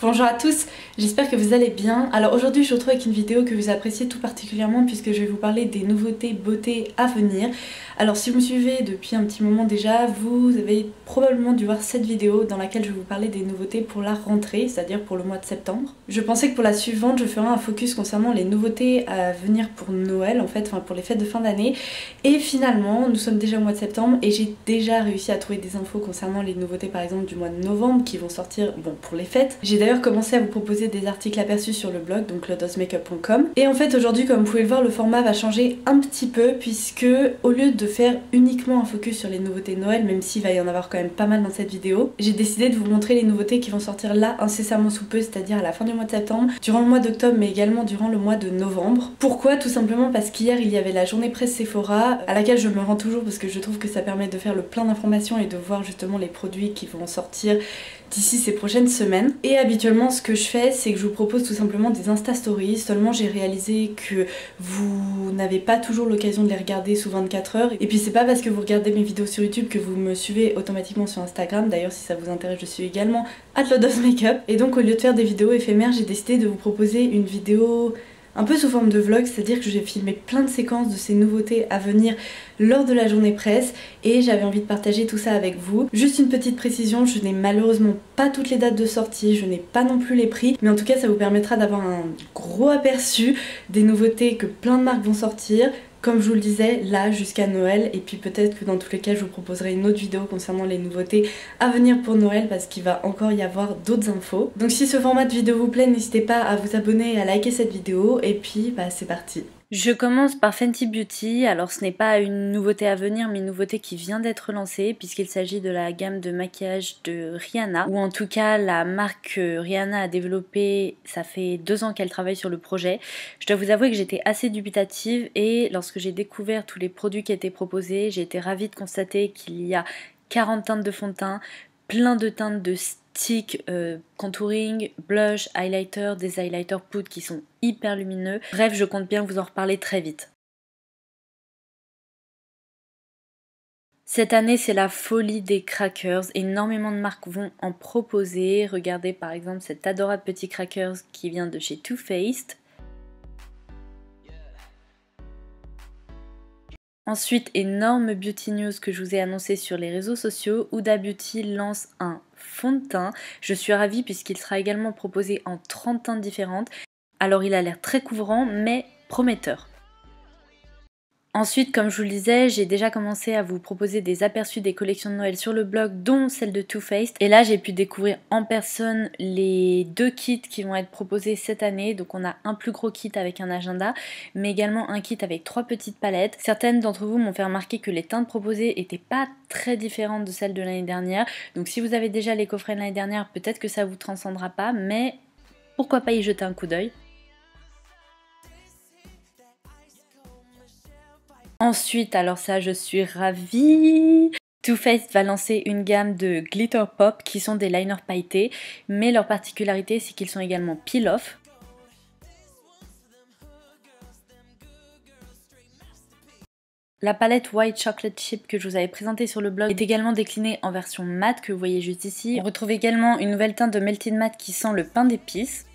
Bonjour à tous, j'espère que vous allez bien. Alors aujourd'hui je vous retrouve avec une vidéo que vous appréciez tout particulièrement puisque je vais vous parler des nouveautés beauté à venir. Alors si vous me suivez depuis un petit moment déjà, vous avez probablement dû voir cette vidéo dans laquelle je vais vous parler des nouveautés pour la rentrée, c'est-à-dire pour le mois de septembre. Je pensais que pour la suivante je ferais un focus concernant les nouveautés à venir pour Noël en fait, enfin pour les fêtes de fin d'année. Et finalement nous sommes déjà au mois de septembre et j'ai déjà réussi à trouver des infos concernant les nouveautés par exemple du mois de novembre qui vont sortir pour les fêtes. J'ai d'ailleurs commencé à vous proposer des articles aperçus sur le blog, donc lodosmakeup.com. Et en fait aujourd'hui comme vous pouvez le voir le format va changer un petit peu puisque au lieu de faire uniquement un focus sur les nouveautés de Noël, même s'il va y en avoir quand même pas mal dans cette vidéo, j'ai décidé de vous montrer les nouveautés qui vont sortir là incessamment sous peu, c'est-à-dire à la fin du mois de septembre, durant le mois d'octobre mais également durant le mois de novembre. Pourquoi? Tout simplement parce qu'hier il y avait la journée presse Sephora à laquelle je me rends toujours parce que je trouve que ça permet de faire le plein d'informations et de voir justement les produits qui vont sortir d'ici ces prochaines semaines. Et habituellement ce que je fais c'est que je vous propose tout simplement des Insta Stories, seulement j'ai réalisé que vous n'avez pas toujours l'occasion de les regarder sous 24 heures et puis c'est pas parce que vous regardez mes vidéos sur YouTube que vous me suivez automatiquement sur Instagram. D'ailleurs si ça vous intéresse je suis également @lodosmakeup et donc au lieu de faire des vidéos éphémères j'ai décidé de vous proposer une vidéo un peu sous forme de vlog, c'est-à-dire que j'ai filmé plein de séquences de ces nouveautés à venir lors de la journée presse et j'avais envie de partager tout ça avec vous. Juste une petite précision, je n'ai malheureusement pas toutes les dates de sortie, je n'ai pas non plus les prix, mais en tout cas ça vous permettra d'avoir un gros aperçu des nouveautés que plein de marques vont sortir. Comme je vous le disais, là jusqu'à Noël, et puis peut-être que dans tous les cas je vous proposerai une autre vidéo concernant les nouveautés à venir pour Noël parce qu'il va encore y avoir d'autres infos. Donc si ce format de vidéo vous plaît, n'hésitez pas à vous abonner et à liker cette vidéo, et puis c'est parti. Je commence par Fenty Beauty. Alors ce n'est pas une nouveauté à venir mais une nouveauté qui vient d'être lancée puisqu'il s'agit de la gamme de maquillage de Rihanna, ou en tout cas la marque que Rihanna a développée. Ça fait 2 ans qu'elle travaille sur le projet. Je dois vous avouer que j'étais assez dubitative et lorsque j'ai découvert tous les produits qui étaient proposés, j'ai été ravie de constater qu'il y a 40 teintes de fond de teint, plein de teintes de stick, contouring, blush, highlighter, des highlighters poudre qui sont hyper lumineux. Bref, je compte bien vous en reparler très vite. Cette année, c'est la folie des crackers. Énormément de marques vont en proposer. Regardez par exemple cet adorable petit crackers qui vient de chez Too Faced. Ensuite, énorme beauty news que je vous ai annoncé sur les réseaux sociaux, Huda Beauty lance un fond de teint. Je suis ravie puisqu'il sera également proposé en 30 teintes différentes. Alors il a l'air très couvrant mais prometteur. Ensuite, comme je vous le disais, j'ai déjà commencé à vous proposer des aperçus des collections de Noël sur le blog, dont celle de Too Faced. Et là, j'ai pu découvrir en personne les 2 kits qui vont être proposés cette année. Donc on a un plus gros kit avec un agenda, mais également un kit avec 3 petites palettes. Certaines d'entre vous m'ont fait remarquer que les teintes proposées n'étaient pas très différentes de celles de l'année dernière. Donc si vous avez déjà les coffrets de l'année dernière, peut-être que ça vous transcendra pas, mais pourquoi pas y jeter un coup d'œil. Ensuite, alors ça je suis ravie, Too Faced va lancer une gamme de glitter pop qui sont des liners pailletés, mais leur particularité c'est qu'ils sont également peel-off. La palette White Chocolate Chip que je vous avais présentée sur le blog est également déclinée en version mat que vous voyez juste ici. On retrouve également une nouvelle teinte de Melted Matte qui sent le pain d'épices.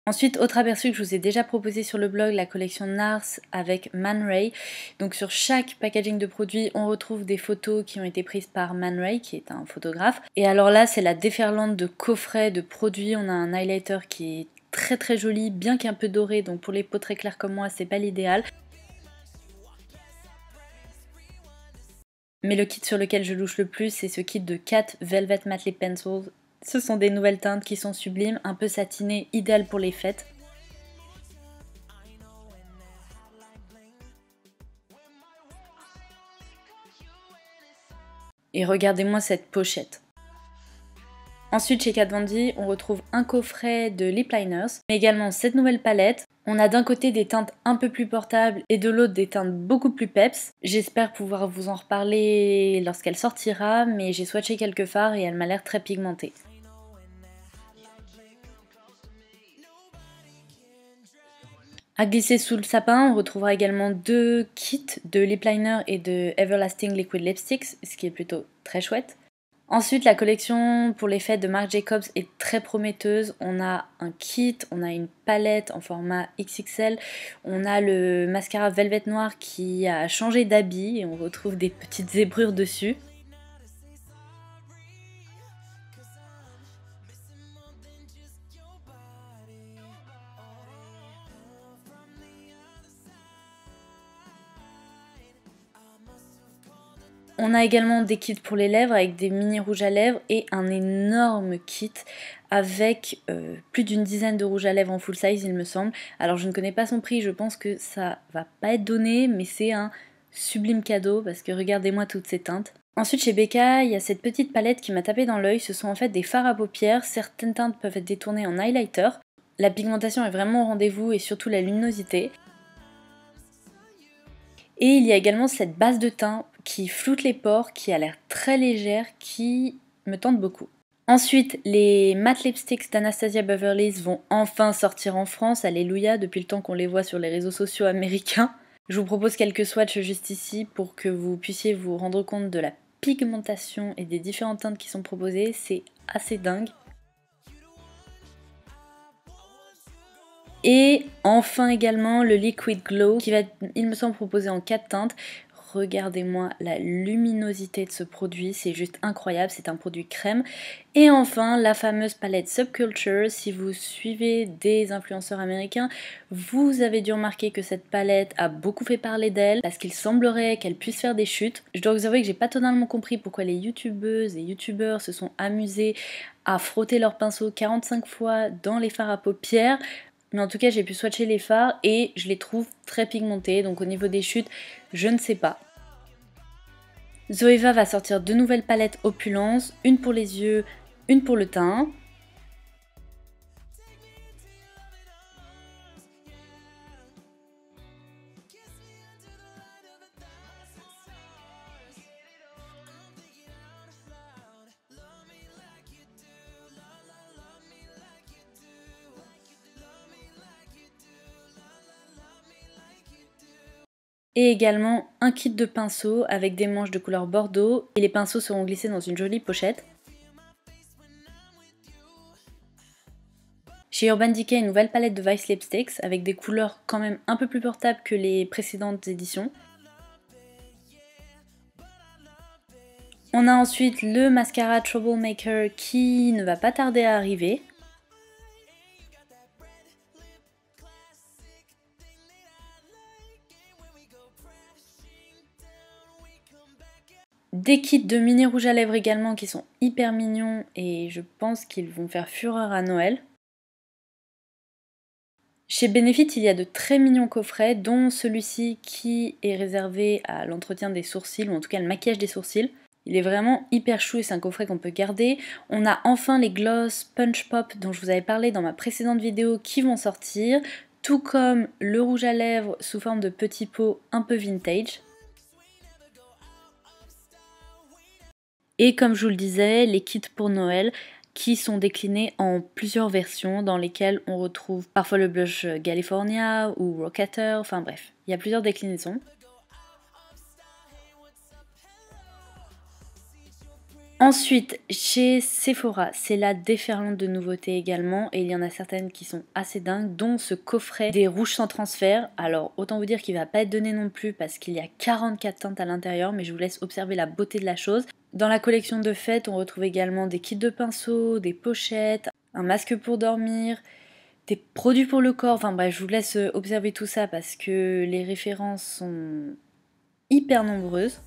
Ensuite, autre aperçu que je vous ai déjà proposé sur le blog, la collection NARS avec Man Ray. Donc sur chaque packaging de produits, on retrouve des photos qui ont été prises par Man Ray, qui est un photographe. Et alors là, c'est la déferlante de coffrets, de produits. On a un highlighter qui est très très joli, bien qu'un peu doré, donc pour les peaux très claires comme moi, c'est pas l'idéal. Mais le kit sur lequel je louche le plus, c'est ce kit de 4 Velvet Matte Lip Pencils. Ce sont des nouvelles teintes qui sont sublimes, un peu satinées, idéales pour les fêtes. Et regardez-moi cette pochette. Ensuite chez Kat Von D, on retrouve un coffret de lip liners, mais également cette nouvelle palette. On a d'un côté des teintes un peu plus portables et de l'autre des teintes beaucoup plus peps. J'espère pouvoir vous en reparler lorsqu'elle sortira, mais j'ai swatché quelques fards et elle m'a l'air très pigmentée. À glisser sous le sapin, on retrouvera également 2 kits de lip liner et de Everlasting Liquid Lipsticks, ce qui est plutôt très chouette. Ensuite, la collection pour les fêtes de Marc Jacobs est très prometteuse. On a un kit, on a une palette en format XXL, on a le mascara Velvet Noir qui a changé d'habit et on retrouve des petites zébrures dessus. On a également des kits pour les lèvres avec des mini rouges à lèvres et un énorme kit avec plus d'une dizaine de rouges à lèvres en full size il me semble. Alors je ne connais pas son prix, je pense que ça va pas être donné, mais c'est un sublime cadeau parce que regardez-moi toutes ces teintes. Ensuite chez Becca, il y a cette petite palette qui m'a tapé dans l'œil, ce sont en fait des fards à paupières, certaines teintes peuvent être détournées en highlighter. La pigmentation est vraiment au rendez-vous et surtout la luminosité. Et il y a également cette base de teint qui floute les pores, qui a l'air très légère, qui me tente beaucoup. Ensuite, les matte lipsticks d'Anastasia Beverly Hills vont enfin sortir en France, alléluia, depuis le temps qu'on les voit sur les réseaux sociaux américains. Je vous propose quelques swatchs juste ici pour que vous puissiez vous rendre compte de la pigmentation et des différentes teintes qui sont proposées, c'est assez dingue. Et enfin également le Liquid Glow qui va, il me semble, proposé en 4 teintes. Regardez-moi la luminosité de ce produit, c'est juste incroyable, c'est un produit crème. Et enfin la fameuse palette Subculture, si vous suivez des influenceurs américains, vous avez dû remarquer que cette palette a beaucoup fait parler d'elle parce qu'il semblerait qu'elle puisse faire des chutes. Je dois vous avouer que j'ai pas totalement compris pourquoi les youtubeuses et youtubeurs se sont amusés à frotter leur pinceau 45 fois dans les fards à paupières. Mais en tout cas, j'ai pu swatcher les fards et je les trouve très pigmentés. Donc au niveau des chutes, je ne sais pas. Zoeva va sortir 2 nouvelles palettes Opulence, une pour les yeux, une pour le teint. Et également un kit de pinceaux avec des manches de couleur bordeaux et les pinceaux seront glissés dans une jolie pochette. Chez Urban Decay, une nouvelle palette de Vice Lipsticks avec des couleurs quand même un peu plus portables que les précédentes éditions. On a ensuite le mascara Troublemaker qui ne va pas tarder à arriver. Des kits de mini rouge à lèvres également qui sont hyper mignons et je pense qu'ils vont faire fureur à Noël. Chez Benefit, il y a de très mignons coffrets, dont celui-ci qui est réservé à l'entretien des sourcils, ou en tout cas le maquillage des sourcils. Il est vraiment hyper chou et c'est un coffret qu'on peut garder. On a enfin les gloss Punch Pop dont je vous avais parlé dans ma précédente vidéo qui vont sortir, tout comme le rouge à lèvres sous forme de petits pots un peu vintage. Et comme je vous le disais, les kits pour Noël qui sont déclinés en plusieurs versions dans lesquelles on retrouve parfois le blush California ou Rockater, enfin bref, il y a plusieurs déclinaisons. Ensuite, chez Sephora, c'est la déferlante de nouveautés également, et il y en a certaines qui sont assez dingues, dont ce coffret des rouges sans transfert. Alors, autant vous dire qu'il ne va pas être donné non plus parce qu'il y a 44 teintes à l'intérieur, mais je vous laisse observer la beauté de la chose. Dans la collection de fêtes, on retrouve également des kits de pinceaux, des pochettes, un masque pour dormir, des produits pour le corps, enfin bref, je vous laisse observer tout ça parce que les références sont hyper nombreuses.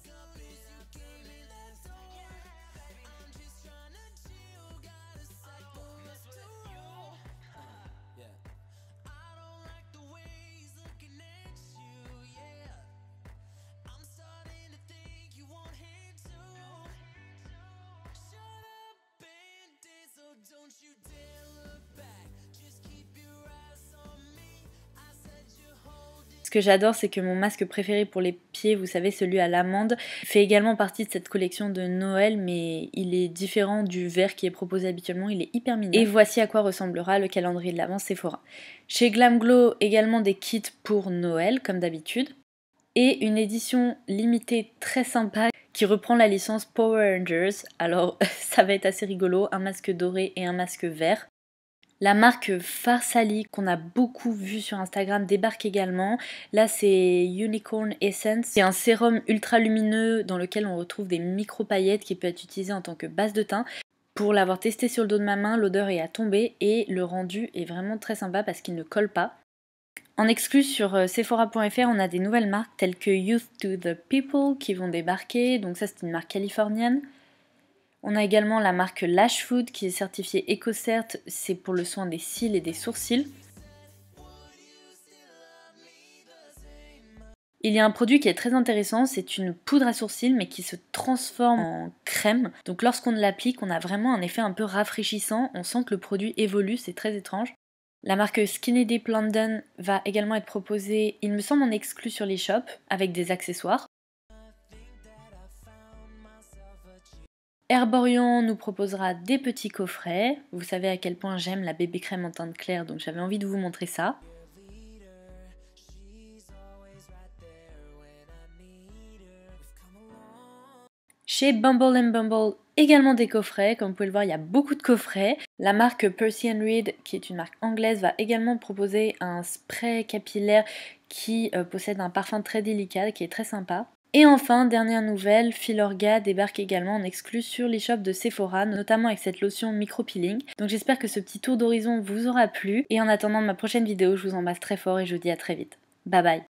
Ce que j'adore, c'est que mon masque préféré pour les pieds, vous savez, celui à l'amande, fait également partie de cette collection de Noël, mais il est différent du vert qui est proposé habituellement, il est hyper mignon. Et voici à quoi ressemblera le calendrier de l'Avent Sephora. Chez Glam Glow, également des kits pour Noël, comme d'habitude, et une édition limitée très sympa qui reprend la licence Power Rangers. Alors ça va être assez rigolo, un masque doré et un masque vert. La marque Farsali, qu'on a beaucoup vu sur Instagram, débarque également. Là, c'est Unicorn Essence. C'est un sérum ultra lumineux dans lequel on retrouve des micro-paillettes qui peut être utilisé en tant que base de teint. Pour l'avoir testé sur le dos de ma main, l'odeur est à tomber et le rendu est vraiment très sympa parce qu'il ne colle pas. En exclu sur Sephora.fr, on a des nouvelles marques telles que Youth to the People qui vont débarquer. Donc ça, c'est une marque californienne. On a également la marque Lash Food qui est certifiée EcoCert, c'est pour le soin des cils et des sourcils. Il y a un produit qui est très intéressant, c'est une poudre à sourcils mais qui se transforme en crème. Donc lorsqu'on l'applique, on a vraiment un effet un peu rafraîchissant, on sent que le produit évolue, c'est très étrange. La marque Skinny Dip London va également être proposée, il me semble en exclu sur les shops, avec des accessoires. Herborian nous proposera des petits coffrets. Vous savez à quel point j'aime la bébé crème en teinte claire, donc j'avais envie de vous montrer ça. Chez Bumble Bumble, également des coffrets. Comme vous pouvez le voir, il y a beaucoup de coffrets. La marque Percy Reed, qui est une marque anglaise, va également proposer un spray capillaire qui possède un parfum très délicat, qui est très sympa. Et enfin, dernière nouvelle, Filorga débarque également en exclu sur l'e-shop de Sephora, notamment avec cette lotion micro-peeling. Donc j'espère que ce petit tour d'horizon vous aura plu. Et en attendant ma prochaine vidéo, je vous embrasse très fort et je vous dis à très vite. Bye bye.